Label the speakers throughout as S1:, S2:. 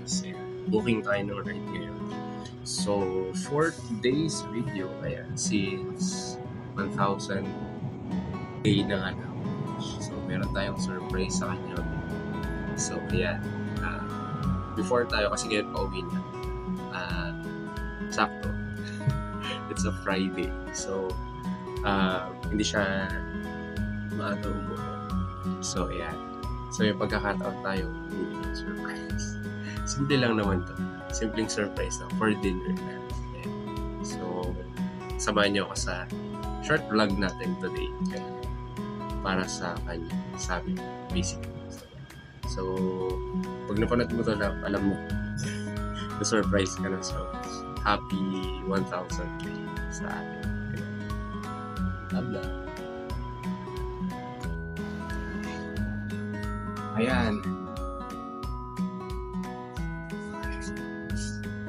S1: guys. Booking tayo ng ride ngayon. So, for today's video, ayan, since 1,000 day na nga lang. So, meron tayong surprise sa kanya. So, ayan. Before tayo, kasi ngayon pauwi na. Sakto. It's a Friday. So, hindi siya maaga umuwi. So, ayan. So, yung pagkakataon tayo, surprise. Simple lang naman to. Simpleng surprise lang for dinner na. Ayan. So, samahan niyo ako sa short vlog natin today. Para sa kanya, sa amin, basically. So, pag napanood mo to, alam mo, na-surprise ka na. So, happy 1,000 sa atin. Habla. Ayan.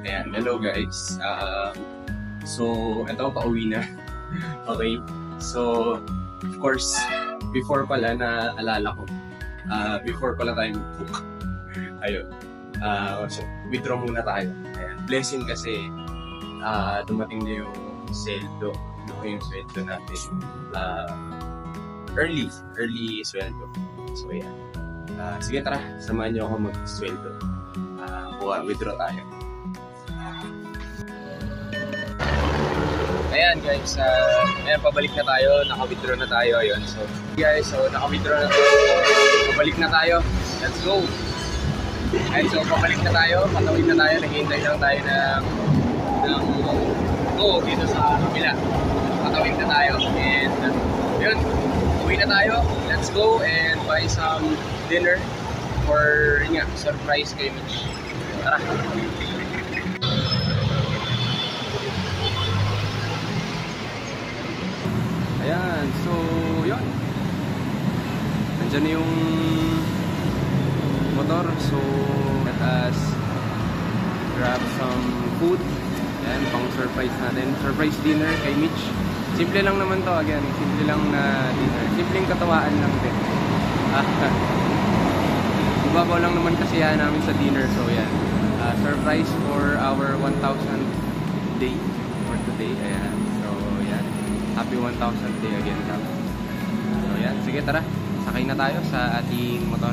S1: Ayan, hello guys. So, ito, pauwi na. Okay. So, of course, before pala na alala ko, before pala tayo mag-book. Ayun. So, withdraw muna tayo. Ayan. Blessing kasi, dumating na yung sweldo. Yung sweldo natin. Early sweldo. So, ayan. Sige, tara. Samahan niyo ako mag-sweldo. Withdraw tayo. Ayan guys, ayan, pabalik na tayo, naka-withdraw na tayo, ayun. So guys, naka-withdraw na tayo, pabalik na tayo, let's go! Ayan, so pabalik na tayo, patawid na tayo, naghihintay lang tayo ng go dito sa kabila. Patawid na tayo, and yun, uwi na tayo, let's go and buy some dinner for, yun nga, surprise kay Mitch. Tara! Ayan, so yun. Nandiyan na yung motor. So let us grab some food. Ayan, pang surprise natin. Surprise dinner kay Mitch. Simple lang naman to, again. Simple lang na dinner. Simpleng katawaan lang din. Ibabaw lang naman kasi yan namin sa dinner. So yan, surprise for our 1,000 day for today. Ayan. Happy 1,000 day again, Cap. So yan, sige tara. Sakay na tayo sa ating motor.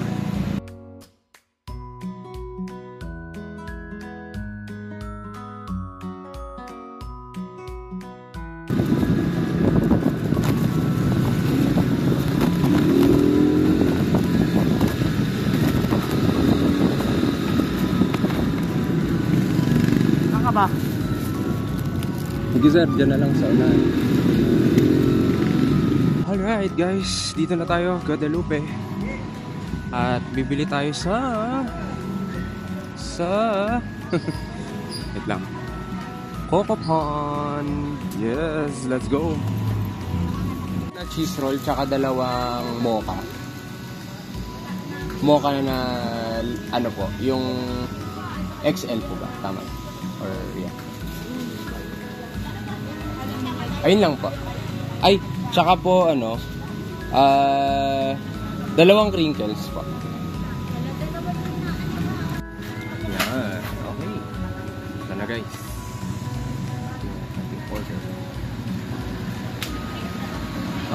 S1: Saan ka ba? Sige sir, dyan na lang sa unahan. Alright guys, dito na tayo, Guadalupe. At bibili tayo sa wait lang, Coco Pond. Yes, let's go. Na cheese roll tsaka dalawang mocha. Mocha na ano po, yung XL po ba? Tama? Or yeah. Ayun lang po. Ay, tsaka po ano, dalawang crinkles po. Yan, okay. Ito na guys.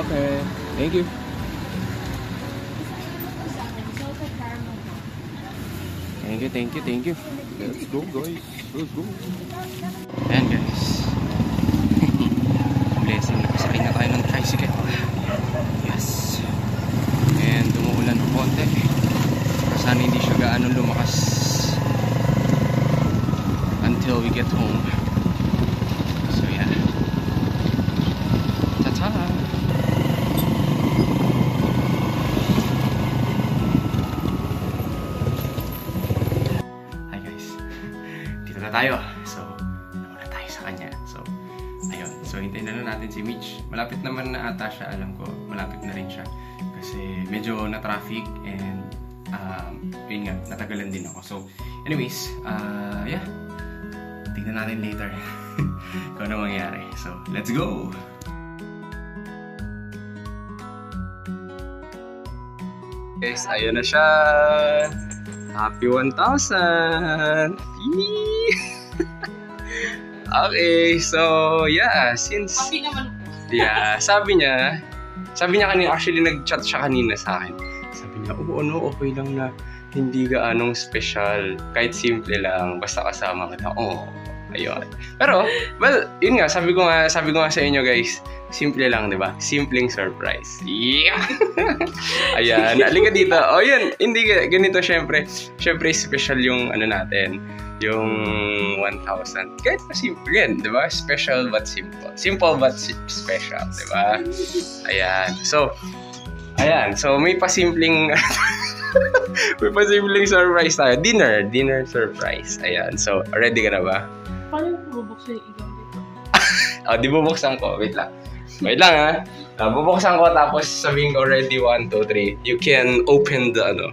S1: Okay, thank you. Thank you. Let's go guys. Let's go. Ayan guys. Blessing, nakasakay na tayo ng tricycle. Yes. And umuulan ng konti. Sana hindi siya gaano lumakas until we get home. So yeah. Ta-ta! Hi guys. Dito na tayo. So, nauna tayo sa kanya. So, ayun. So, hintayin na lang natin si Mitch. Malapit naman na ata siya. Alam ko, malapit na rin siya. Kasi medyo na-traffic and yun nga, natagalan din ako. So, anyways, yeah. Tignan natin later kung ano mangyari. So, let's go! Guys, ayun na siya. Happy 1,000! Okay, so yeah, since...
S2: Happy naman.
S1: Yeah, sabi niya kanina, actually nag-chat siya kanina sa akin. Sabi niya, okay lang na hindi gaanong special, kahit simple lang, basta kasama ka na. Ayun. Pero, well, yun nga, sabi ko nga sa inyo guys, simple lang, di ba? Simpleng surprise. Yeah! Ayan, halika dito. Yun, hindi ganito, syempre special yung natin, yung 1,000. Kahit na simple yan, di ba? Special but simple. Simple but special, di ba? Ayan. So, may pasimpleng surprise tayo. Dinner surprise. Ayan. So, ready ka na ba?
S2: Paano bubuksan yung ilaw dito?
S1: Di bubuksan ko. Wait lang ha. Bubuksan ko tapos sabihin ko ready, 1, 2, 3. You can open the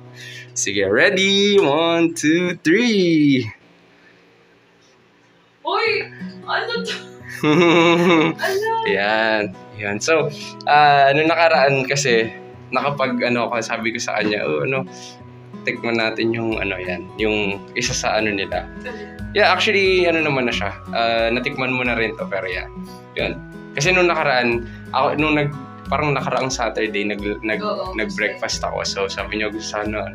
S1: Sige, ready? 1, 2, 3.
S2: Uy! Ano to?
S1: Yan. So, nung nakaraan kasi, sabi ko sa kanya, tikman natin yung yung isa sa nila. Yeah, actually, naman na siya. Natikman mo na rin to, pero yan. Kasi nung nakaraan, parang nakaraang Saturday, nag-breakfast ako. So, sabi niya, gusto sana,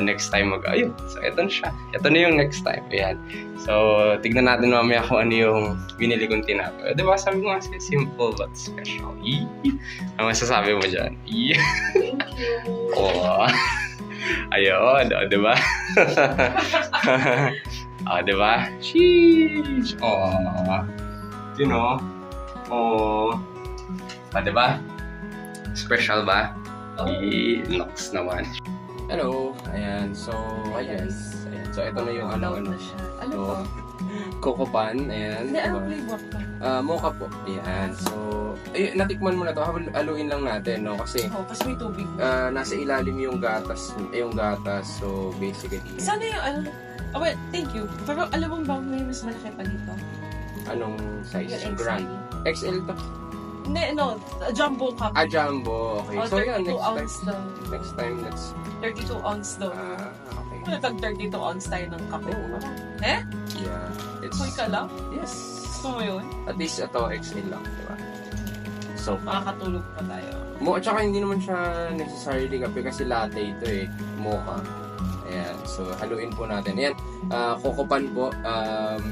S1: next time ayun. So, ito na siya. Ito na yung next time. Ayan. So, tignan natin mamaya kung ano yung binili kong tinapay. Diba, sabi ko nga, simple but special. Ano masasabi mo dyan?
S2: Thank you.
S1: Ayun, diba? Diba? Sheesh! Diba? Special ba? Locks naman. Hello! Ayan, so, ayan. So, ito na yung
S2: Ano po?
S1: Coco Pan, ayan.
S2: Hindi, anong flavor pa?
S1: Mocha po. Ayan, so, natikman mo na to. Haluin lang natin, no? Kasi,
S2: Kasi may tubig.
S1: nasa ilalim yung gatas. So, basically.
S2: Sana yung well, thank you. Pero alam mo ba may mas malaki pa dito?
S1: Anong size?
S2: Yung
S1: Grand? XL to?
S2: Hindi, jumbo cup.
S1: Jumbo. Okay. So, yan,
S2: 32 ounce daw.
S1: next time, let's...
S2: 32 ounce daw.
S1: Okay.
S2: Ano tag 32 ounce tayo ng kape?
S1: Yeah. It's...
S2: Hoy ka lang?
S1: Yes.
S2: Gusto mo yun?
S1: At least ito, XL lang, diba? So,
S2: Makakatulog pa tayo.
S1: at saka hindi naman siya necessarily kape kasi latte ito mocha. Ayan, so haluin po natin. Ayan, Coco Pan po.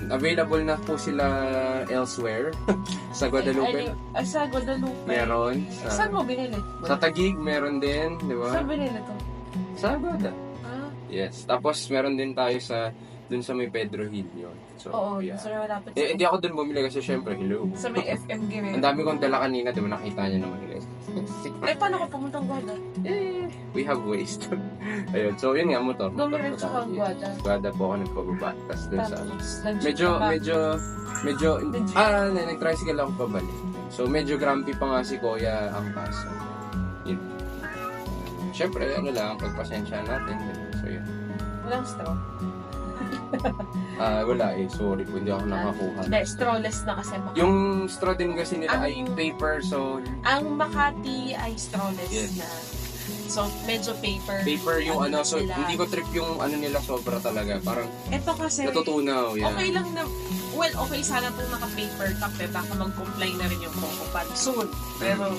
S1: Available na po sila elsewhere. Sa Guadalupe.
S2: Sa Guadalupe.
S1: Meron.
S2: Saan mo binili?
S1: Sa Taguig, meron din, di ba?
S2: Saan binili to?
S1: Sa Guada. Yes. Tapos meron din tayo dun sa may Pedro Hill yun. So,
S2: Oo,
S1: yeah.
S2: so malapit.
S1: Hindi ako dun bumili kasi syempre, hello.
S2: Sa may FMG rin.
S1: Ang dami kong dala kanina, di ba nakita niyo naman guys?
S2: Paano ka pumuntang Guada?
S1: We have ways. Ayun, so yun nga, motor.
S2: Dumiretso ka Guada.
S1: Guada po ako nagpababa. Tapos dun sa...
S2: Medyo
S1: nag-tricycle ako pabalik. So medyo grumpy pa nga si Kuya ang paso. Yun. Siyempre, pagpasensya natin. So yun.
S2: Walang straw.
S1: Wala sorry po, hindi ako nakakuha.
S2: Hindi, strawless na kasi Makati.
S1: Yung straw din kasi nila ay paper, so...
S2: Ang Makati ay strawless na. So, medyo paper.
S1: Paper yung so
S2: sila.
S1: hindi ko trip yung nila sobra talaga. Parang
S2: ito kasi,
S1: natutunaw, yeah.
S2: okay lang na, okay sana itong naka-paper cup baka mag-comply na rin yung Coco Pan soon. Pero,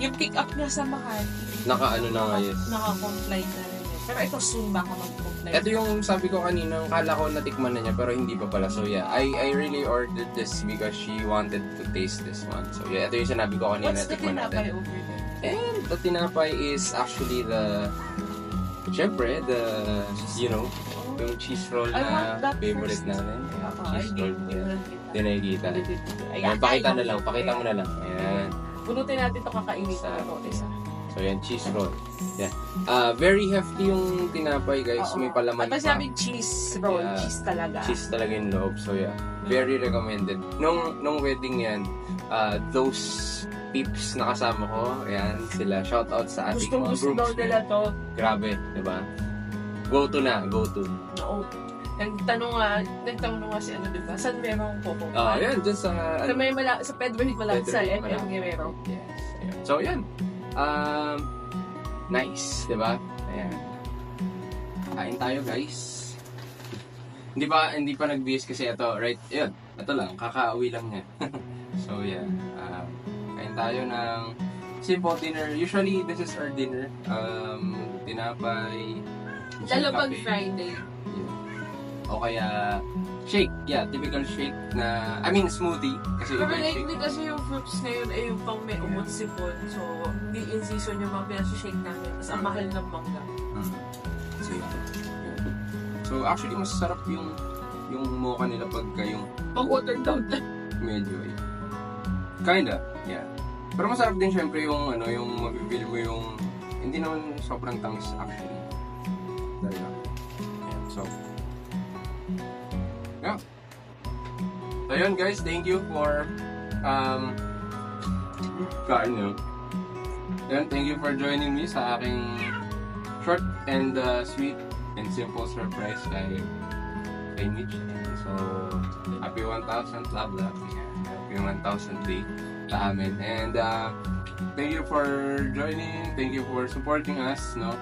S2: yung pick-up niya sa Makati, naka-comply na rin. Pero ito soon baka mag-comply.
S1: Ito yung sabi ko kanina, kala ko natikman na niya pero hindi pa pala. So yeah, I really ordered this because she wanted to taste this one. So yeah, ito yung sinabi ko kanina.
S2: What's the tinapay over there?
S1: And the tinapay is actually syempre, yung cheese roll na favorite natin. Cheese roll. Hindi nakikita. Ayan, pakita mo na lang. Ayan.
S2: Bunutin natin ito kakainin sa isa.
S1: So yan, cheese roll. Yeah. Very hefty yung tinapay guys. May palaman pa.
S2: At sabi cheese roll, cheese talaga.
S1: Cheese talaga yung loob. So yeah, very recommended. Nung wedding yan, those peeps na kasama ko, ayan, sila. Shout out sa ating mga groups.
S2: Gusto daw nila to.
S1: Grabe, diba? Go to.
S2: Oo. Nagtanong nga si diba? Saan merong Coco Pan?
S1: Yan, dyan sa...
S2: sa Pedro Hill malapit sa FM Guerrero.
S1: Yes. Ayan. So yan. Nice, diba? Ayan. Kain tayo, guys. Hindi pa nag-BS kasi ito, right? Yun, ito lang, kakauwi lang niya. So, yeah. Kain tayo ng simple dinner. Usually, this is our dinner. Tinapay,
S2: lalo pag Friday.
S1: Yeah. O kaya, shake. Yeah, typical shake na, smoothie. Kasi
S2: pero lately kasi yung fruits ngayon ay yung pang may umot sipon. So, di in season yung mga pinasa-shake namin. Tapos ang mahal ng mangga.
S1: So, actually, mas sarap yung mocha nila pagka yung
S2: pag watered down na.
S1: Medyo, kinda, yeah. Pero masarap din syempre yung mabibili mo yung hindi naman sobrang tamis actually. Dahil lang. Yeah, so, yeah. So, yun guys, thank you for kain nyo. Yun, thank you for joining me sa aking short and sweet and simple surprise kay Mitch. So, happy 1,000 love. Happy 1,000 day sa amin. And thank you for joining. Thank you for supporting us. No?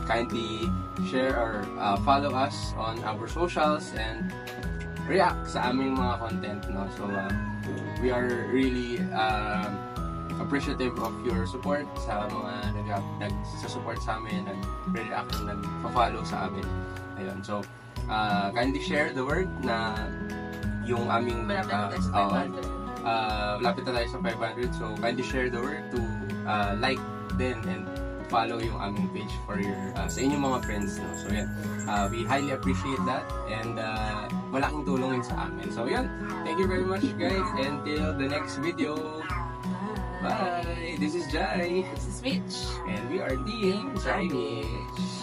S1: Kindly share or follow us on our socials and react sa aming mga content. No? So, we are really appreciative of your support sa mga nag-support sa amin, nag-react, nag-follow sa amin. Ayun. So, kindly share the word na yung aming
S2: malapit na tayo sa 500.
S1: Lapit na tayo sa 500. So, kindly share the word to like din and follow yung aming page for your sa inyong mga friends. No? So, yan. We highly appreciate that and malaking tulong yun sa amin. So, yan. Thank you very much, guys. Until the next video. Bye! This is Jai.
S2: This is Mitch.
S1: And we are Team Jai Mitch.